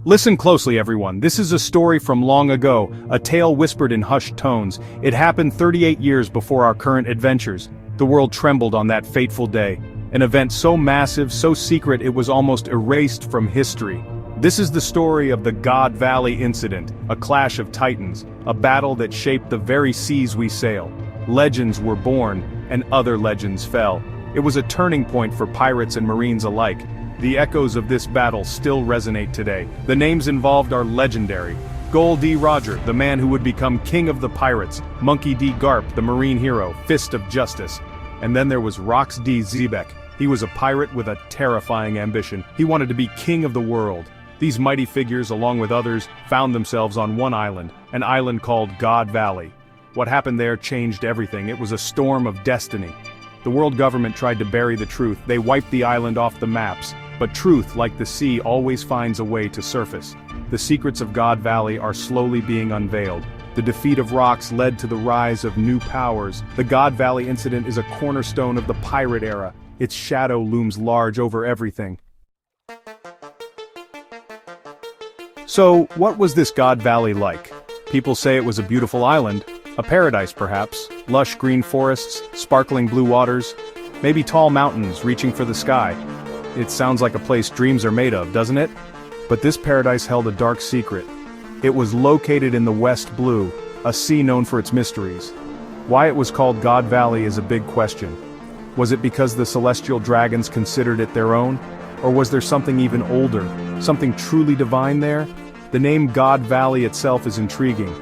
Listen closely, everyone. This is a story from long ago, a tale whispered in hushed tones. It happened 38 years before our current adventures. The world trembled on that fateful day. An event so massive, so secret it was almost erased from history. This is the story of the God Valley incident, a clash of titans, a battle that shaped the very seas we sail. Legends were born, and other legends fell. It was a turning point for pirates and marines alike. The echoes of this battle still resonate today. The names involved are legendary. Gol D, Roger, the man who would become king of the pirates. Monkey D, Garp, the marine hero, fist of justice. And then there was Rox D, Xebec. He was a pirate with a terrifying ambition. He wanted to be king of the world. These mighty figures, along with others, found themselves on one island, an island called God Valley. What happened there changed everything. It was a storm of destiny. The world government tried to bury the truth. They wiped the island off the maps. But truth, like the sea, always finds a way to surface. The secrets of God Valley are slowly being unveiled. The defeat of Rox led to the rise of new powers. The God Valley incident is a cornerstone of the pirate era. Its shadow looms large over everything. So, what was this God Valley like? People say it was a beautiful island, a paradise perhaps, lush green forests, sparkling blue waters, maybe tall mountains reaching for the sky. It sounds like a place dreams are made of, doesn't it? But this paradise held a dark secret. It was located in the West Blue, a sea known for its mysteries. Why it was called God Valley is a big question. Was it because the celestial dragons considered it their own? Or was there something even older, something truly divine there? The name God Valley itself is intriguing.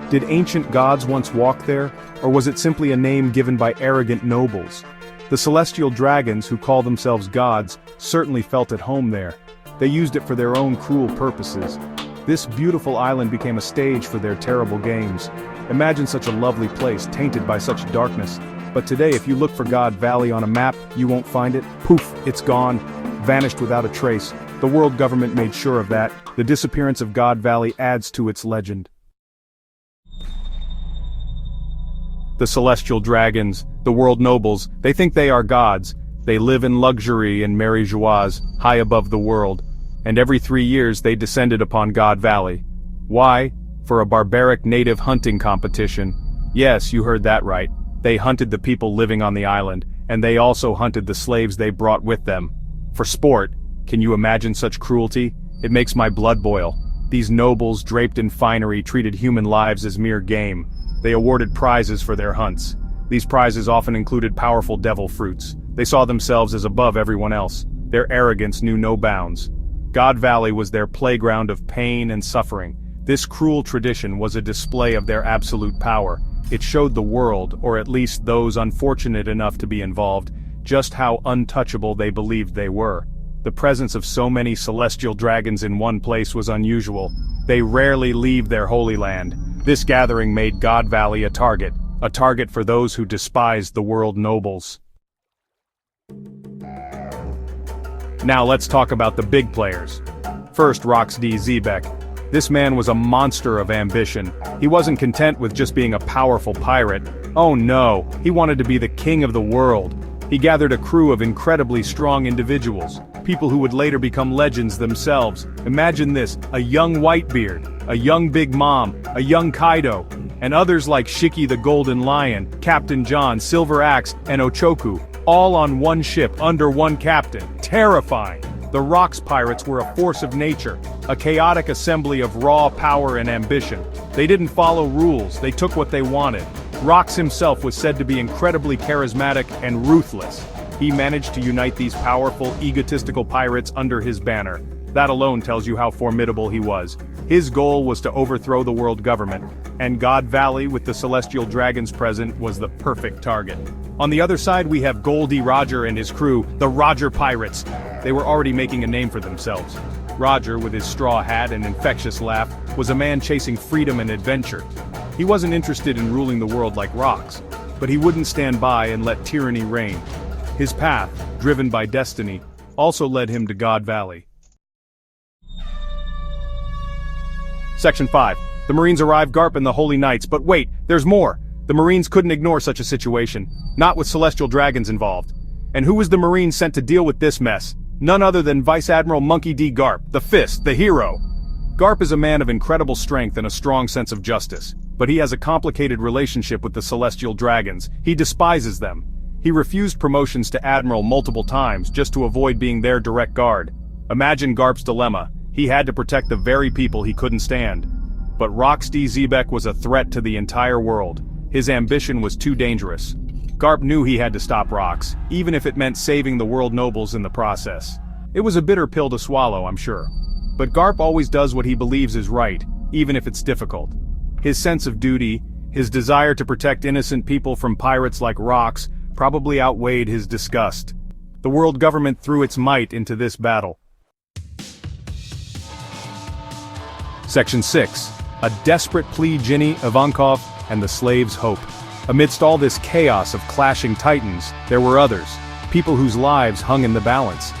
Did ancient gods once walk there, or was it simply a name given by arrogant nobles? The celestial dragons, who call themselves gods, certainly felt at home there. They used it for their own cruel purposes. This beautiful island became a stage for their terrible games. Imagine such a lovely place tainted by such darkness. But today, if you look for God Valley on a map, you won't find it. Poof, it's gone, vanished without a trace. The world government made sure of that. The disappearance of God Valley adds to its legend. The celestial dragons, the world nobles, they think they are gods. They live in luxury and merry joie, high above the world. And every 3 years they descended upon God Valley. Why? For a barbaric native hunting competition. Yes, you heard that right. They hunted the people living on the island, and they also hunted the slaves they brought with them. For sport, can you imagine such cruelty? It makes my blood boil. These nobles, draped in finery, treated human lives as mere game. They awarded prizes for their hunts. These prizes often included powerful devil fruits. They saw themselves as above everyone else. Their arrogance knew no bounds. God Valley was their playground of pain and suffering. This cruel tradition was a display of their absolute power. It showed the world, or at least those unfortunate enough to be involved, just how untouchable they believed they were. The presence of so many celestial dragons in one place was unusual. They rarely leave their holy land. This gathering made God Valley a target for those who despised the world nobles. Now let's talk about the big players. First, Rox D, Xebec. This man was a monster of ambition. He wasn't content with just being a powerful pirate. Oh no, he wanted to be the king of the world. He gathered a crew of incredibly strong individuals, people who would later become legends themselves. Imagine this, a young Whitebeard, a young Big Mom, a young Kaido, and others like Shiki the Golden Lion, Captain John, Silver Axe, and Ochoku, all on one ship under one captain. Terrifying! The Rox pirates were a force of nature, a chaotic assembly of raw power and ambition. They didn't follow rules, they took what they wanted. Rox himself was said to be incredibly charismatic and ruthless. He managed to unite these powerful, egotistical pirates under his banner. That alone tells you how formidable he was. His goal was to overthrow the world government, and God Valley, with the celestial dragons present, was the perfect target. On the other side we have Gol D Roger and his crew, the Roger Pirates. They were already making a name for themselves. Roger, with his straw hat and infectious laugh, was a man chasing freedom and adventure. He wasn't interested in ruling the world like Rox, but he wouldn't stand by and let tyranny reign. His path, driven by destiny, also led him to God Valley. Section 5. The Marines arrive Garp and the Holy Knights, but wait, there's more! The Marines couldn't ignore such a situation, not with celestial dragons involved. And who was the Marines sent to deal with this mess? None other than Vice Admiral Monkey D. Garp, the Fist, the hero. Garp is a man of incredible strength and a strong sense of justice, but he has a complicated relationship with the celestial dragons. He despises them. He refused promotions to admiral multiple times just to avoid being their direct guard. Imagine Garp's dilemma. He had to protect the very people he couldn't stand. But Gol D Xebec was a threat to the entire world. His ambition was too dangerous. Garp knew he had to stop Rox, even if it meant saving the world nobles in the process. It was a bitter pill to swallow, I'm sure. But Garp always does what he believes is right, even if it's difficult. His sense of duty, his desire to protect innocent people from pirates like Rox, probably outweighed his disgust. The world government threw its might into this battle. Section 6. A desperate plea. Ginny, Ivankov, and the slaves' hope. Amidst all this chaos of clashing titans, there were others, people whose lives hung in the balance.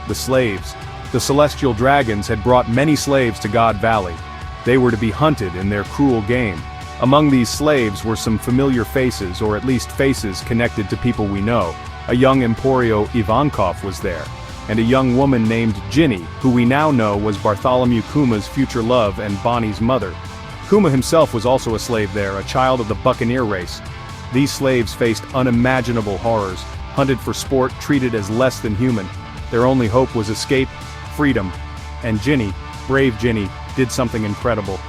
The slaves. The celestial dragons had brought many slaves to God Valley. They were to be hunted in their cruel game. Among these slaves were some familiar faces, or at least faces connected to people we know. A young Emporio Ivankov was there, and a young woman named Ginny, who we now know was Bartholomew Kuma's future love and Bonnie's mother. Kuma himself was also a slave there, a child of the buccaneer race. These slaves faced unimaginable horrors, hunted for sport, treated as less than human. Their only hope was escape, freedom. And Ginny, brave Ginny, did something incredible.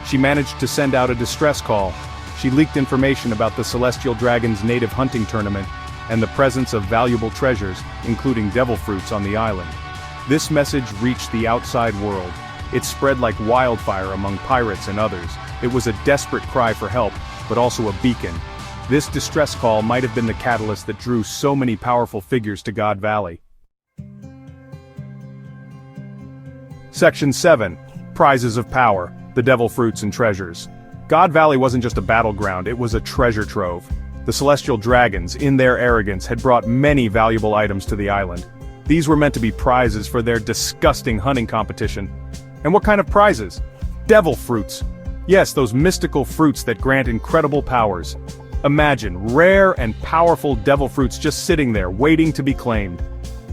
She managed to send out a distress call. She leaked information about the Celestial Dragon's native hunting tournament, and the presence of valuable treasures, including devil fruits on the island. This message reached the outside world. It spread like wildfire among pirates and others. It was a desperate cry for help, but also a beacon. This distress call might have been the catalyst that drew so many powerful figures to God Valley. Section 7. Prizes of Power, the Devil Fruits and Treasures. God Valley wasn't just a battleground, it was a treasure trove. The Celestial Dragons, in their arrogance, had brought many valuable items to the island. These were meant to be prizes for their disgusting hunting competition. And what kind of prizes? Devil fruits. Yes, those mystical fruits that grant incredible powers. Imagine rare and powerful devil fruits just sitting there, waiting to be claimed.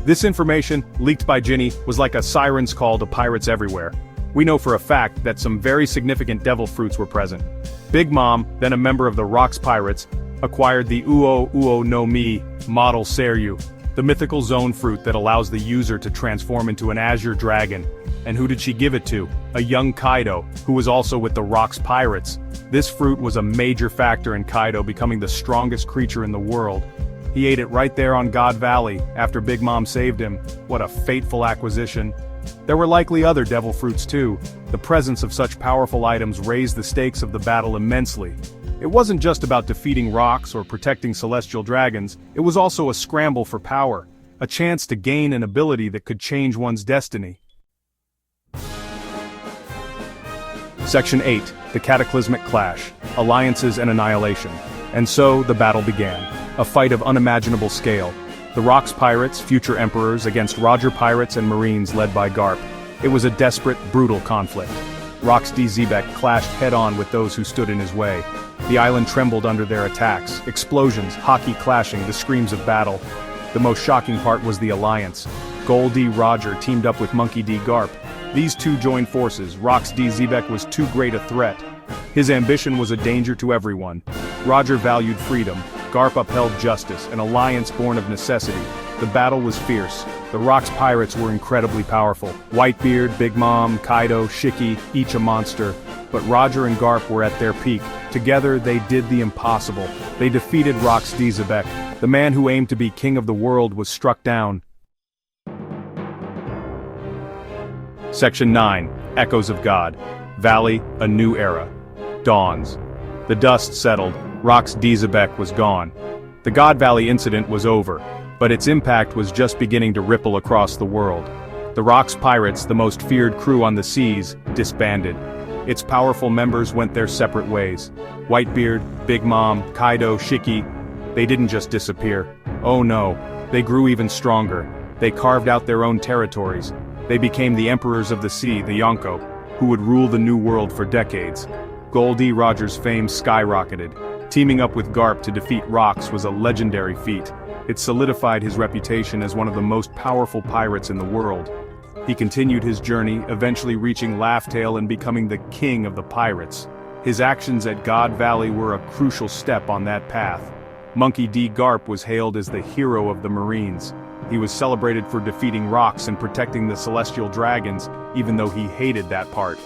This information, leaked by Ginny, was like a siren's call to pirates everywhere. We know for a fact that some very significant devil fruits were present. Big Mom, then a member of the Rox Pirates, acquired the Uo no Mi model Seryu, the mythical zone fruit that allows the user to transform into an azure dragon. And who did she give it to? A young Kaido, who was also with the Rox Pirates. This fruit was a major factor in Kaido becoming the strongest creature in the world. He ate it right there on God Valley, after Big Mom saved him. What a fateful acquisition. There were likely other devil fruits too. The presence of such powerful items raised the stakes of the battle immensely. It wasn't just about defeating Rox or protecting celestial dragons, it was also a scramble for power, a chance to gain an ability that could change one's destiny. Section 8. The Cataclysmic Clash, Alliances and Annihilation. And so, the battle began. A fight of unimaginable scale. The Rox Pirates, future emperors, against Roger Pirates and Marines led by Garp. It was a desperate, brutal conflict. Gol D Xebec clashed head-on with those who stood in his way. The island trembled under their attacks, explosions, hockey clashing, the screams of battle. The most shocking part was the alliance. Gol D Roger teamed up with Monkey D Garp. These two joined forces. Gol D Xebec was too great a threat. His ambition was a danger to everyone. Roger valued freedom. Garp upheld justice, an alliance born of necessity. The battle was fierce. The Rox Pirates were incredibly powerful. Whitebeard, Big Mom, Kaido, Shiki, each a monster. But Roger and Garp were at their peak. Together they did the impossible. They defeated Gol D Xebec. The man who aimed to be king of the world was struck down. Section 9. Echoes of God. Valley, a new era. Dawns. The dust settled. Gol D Xebec was gone. The God Valley incident was over, but its impact was just beginning to ripple across the world. The Rox Pirates, the most feared crew on the seas, disbanded. Its powerful members went their separate ways. Whitebeard, Big Mom, Kaido, Shiki, they didn't just disappear. Oh no, they grew even stronger. They carved out their own territories. They became the emperors of the sea, the Yonko, who would rule the new world for decades. Gol D Roger's fame skyrocketed. Teaming up with Garp to defeat Rox was a legendary feat. It solidified his reputation as one of the most powerful pirates in the world. He continued his journey, eventually reaching Laughtail and becoming the king of the pirates. His actions at God Valley were a crucial step on that path. Monkey D. Garp was hailed as the hero of the Marines. He was celebrated for defeating rocks and protecting the celestial dragons, even though he hated that part.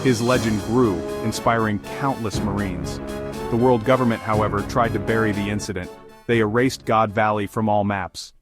His legend grew, inspiring countless Marines. The world government, however, tried to bury the incident. They erased God Valley from all maps.